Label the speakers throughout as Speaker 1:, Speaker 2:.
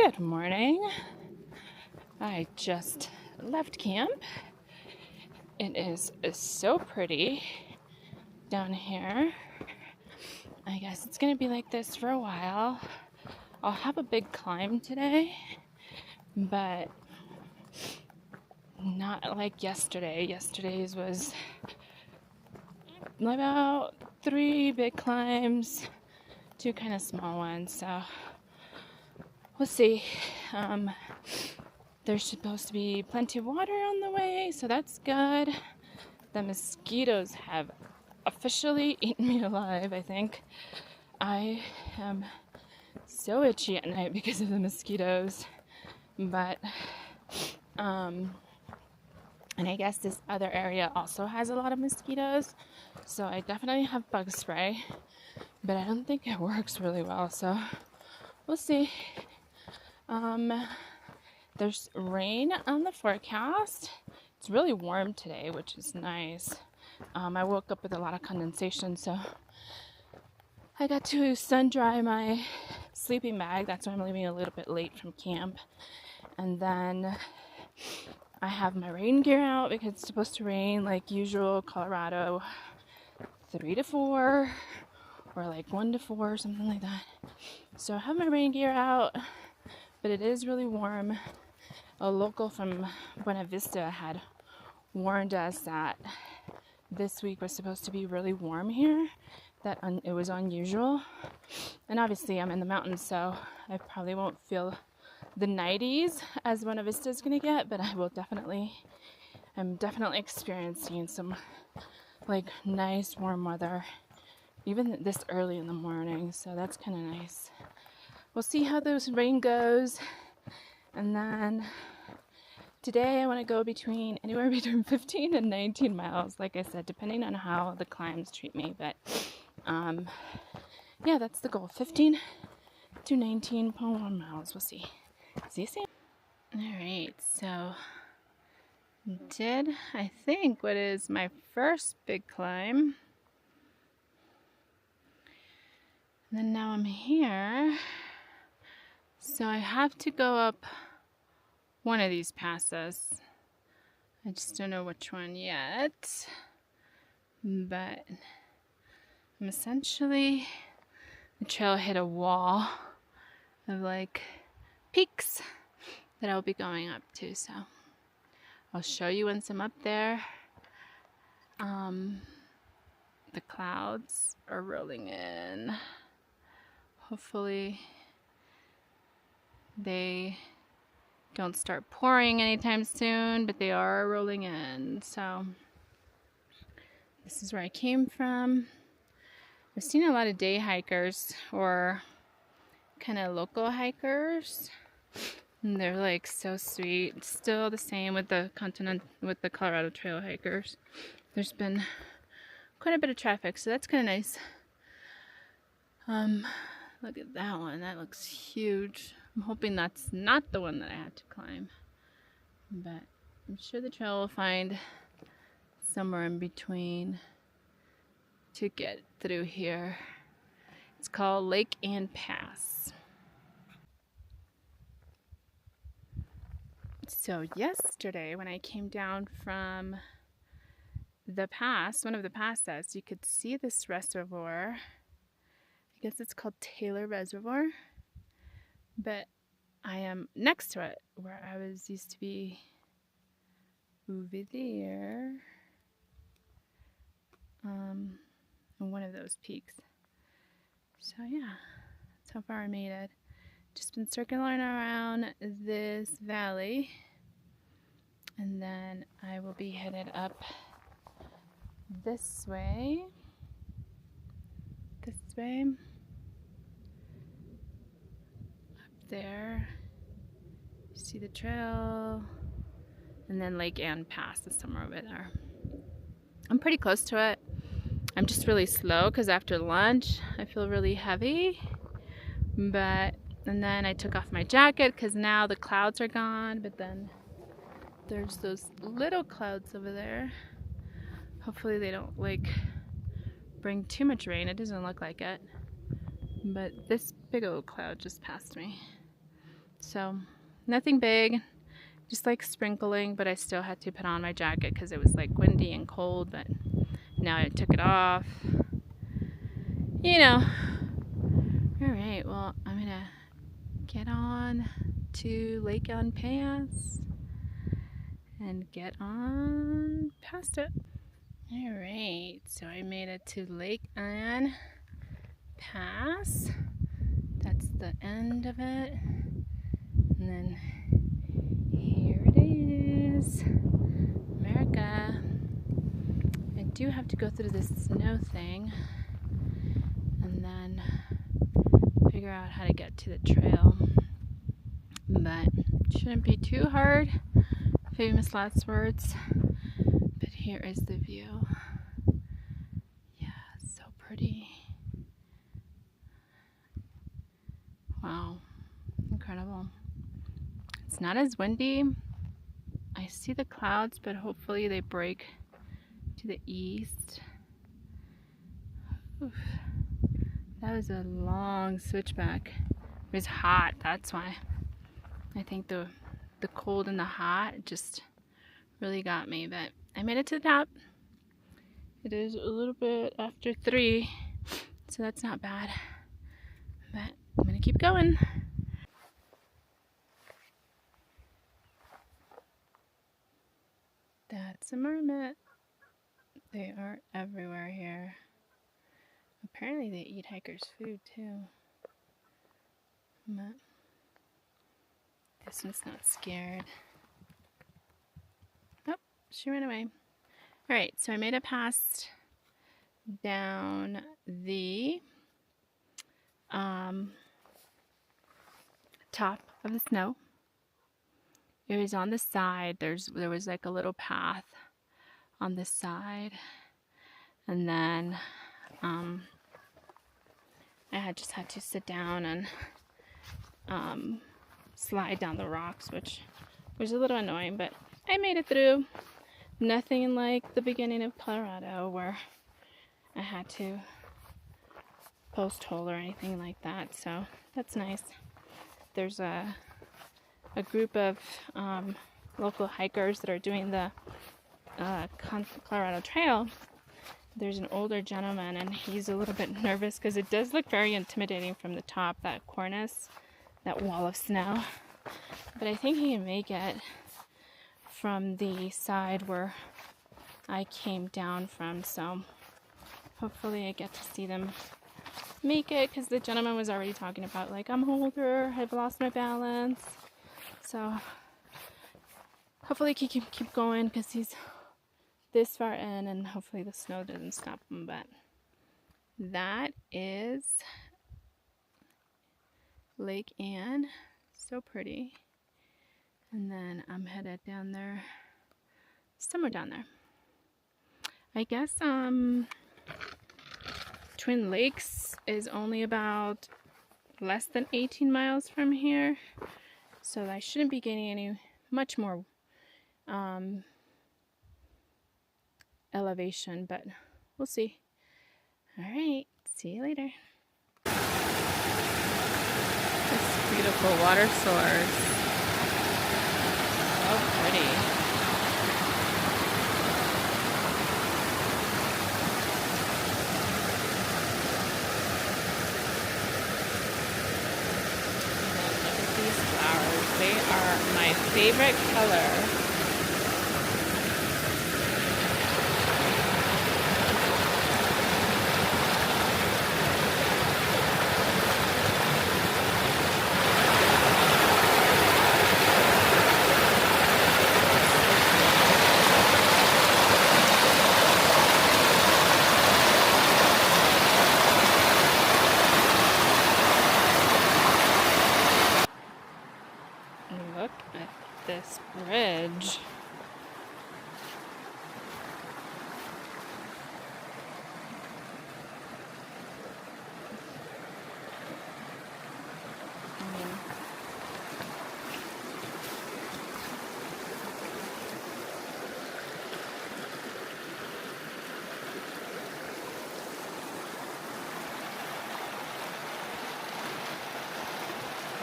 Speaker 1: Good morning. I just left camp. It is so pretty down here. I guess it's gonna be like this for a while. I'll have a big climb today, but not like yesterday. Yesterday's was about 3 big climbs, 2 kind of small ones, so we'll see. There's supposed to be plenty of water on the way, so that's good. The mosquitoes have officially eaten me alive, I think. I am so itchy at night because of the mosquitoes, but and I guess this other area also has a lot of mosquitoes, so I definitely have bug spray, but I don't think it works really well, so we'll see. There's rain on the forecast. It's really warm today, which is nice. I woke up with a lot of condensation, so I got to sun dry my sleeping bag. That's why I'm leaving a little bit late from camp. And then I have my rain gear out because it's supposed to rain like usual, Colorado, 3 to 4 or like 1 to 4, something like that. So I have my rain gear out, but it is really warm. A local from Buena Vista had warned us that this week was supposed to be really warm here, that it was unusual. And obviously I'm in the mountains, so I probably won't feel the 90s as Buena Vista is going to get, but I'm definitely experiencing some like nice warm weather, even this early in the morning, so that's kind of nice. We'll see how this rain goes, and then today I want to go anywhere between 15 and 19 miles, like I said, depending on how the climbs treat me, but yeah, that's the goal, 15 to 19.1 miles. We'll see. See you soon. Alright, so I think what is my first big climb. And then now I'm here. So I have to go up one of these passes. I just don't know which one yet. But I'm essentially, the trail hit a wall of like peaks that I'll be going up to, so I'll show you once I'm up there. The clouds are rolling in. Hopefully they don't start pouring anytime soon, but they are rolling in. So this is where I came from. I've seen a lot of day hikers or kind of local hikers, and they're like so sweet. Still the same with the Colorado Trail hikers. There's been quite a bit of traffic, so that's kind of nice. Look at that one. That looks huge. I'm hoping that's not the one that I had to climb, but I'm sure the trail will find somewhere in between to get through here. It's called Lake Ann Pass. So yesterday when I came down from the pass, one of the passes, you could see this reservoir. I guess it's called Taylor Reservoir, but I am next to it where I used to be over there on one of those peaks. So yeah, that's how far I made it. Just been circling around this valley, and then I will be headed up this way, up there. You see the trail, and then Lake Ann Pass is somewhere over there. I'm pretty close to it. I'm just really slow because after lunch I feel really heavy, and then I took off my jacket because now the clouds are gone, but then there's those little clouds over there. Hopefully they don't like bring too much rain. It doesn't look like it, but this big old cloud just passed me. So nothing big, just like sprinkling, but I still had to put on my jacket because it was like windy and cold, but now I took it off. You know. Alright, well, I'm gonna get on to Lake on Pass and get on past it. Alright, so I made it to Lake on Pass. That's the end of it. And then here it is. America. I do have to go through this snow thing and then figure out how to get to the trail. But it shouldn't be too hard. Famous last words. But here is the view. Yeah, it's so pretty. Wow, incredible. It's not as windy. I see the clouds, but hopefully they break to the east. Oof. That was a long switchback. It was hot, that's why. I think the cold and the hot just really got me, but I made it to the top. It is a little bit after 3, so that's not bad. But I'm gonna keep going. That's a marmot. They are everywhere here. Apparently they eat hikers' food too. But this one's not scared. Oh, she ran away. Alright, so I made it past down the top of the snow. It was on the side. There was like a little path on the side, and then I just had to sit down and slide down the rocks, which was a little annoying, but I made it through. Nothing like the beginning of Colorado where I had to post hole or anything like that, so that's nice. There's a group of local hikers that are doing the Colorado Trail. There's an older gentleman, and he's a little bit nervous because it does look very intimidating from the top, that cornice, that wall of snow. But I think he can make it from the side where I came down from, so hopefully I get to see them make it, because the gentleman was already talking about, like, I'm older, I've lost my balance. So hopefully he can keep going because he's this far in, and hopefully the snow doesn't stop him. But that is Lake Ann. So pretty. And then I'm headed down there, somewhere down there. I guess Twin Lakes is only about less than 18 miles from here, so I shouldn't be getting any much more elevation, but we'll see. All right, see you later. This beautiful water source. So pretty. They are my favorite color. Look at this bridge.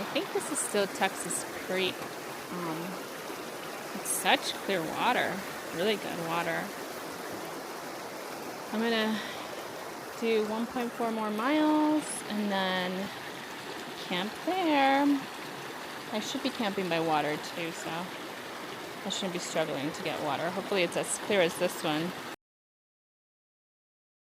Speaker 1: I think this is still Texas Creek. It's such clear water, really good water. I'm gonna do 1.4 more miles and then camp there. I should be camping by water too, so I shouldn't be struggling to get water. Hopefully it's as clear as this one.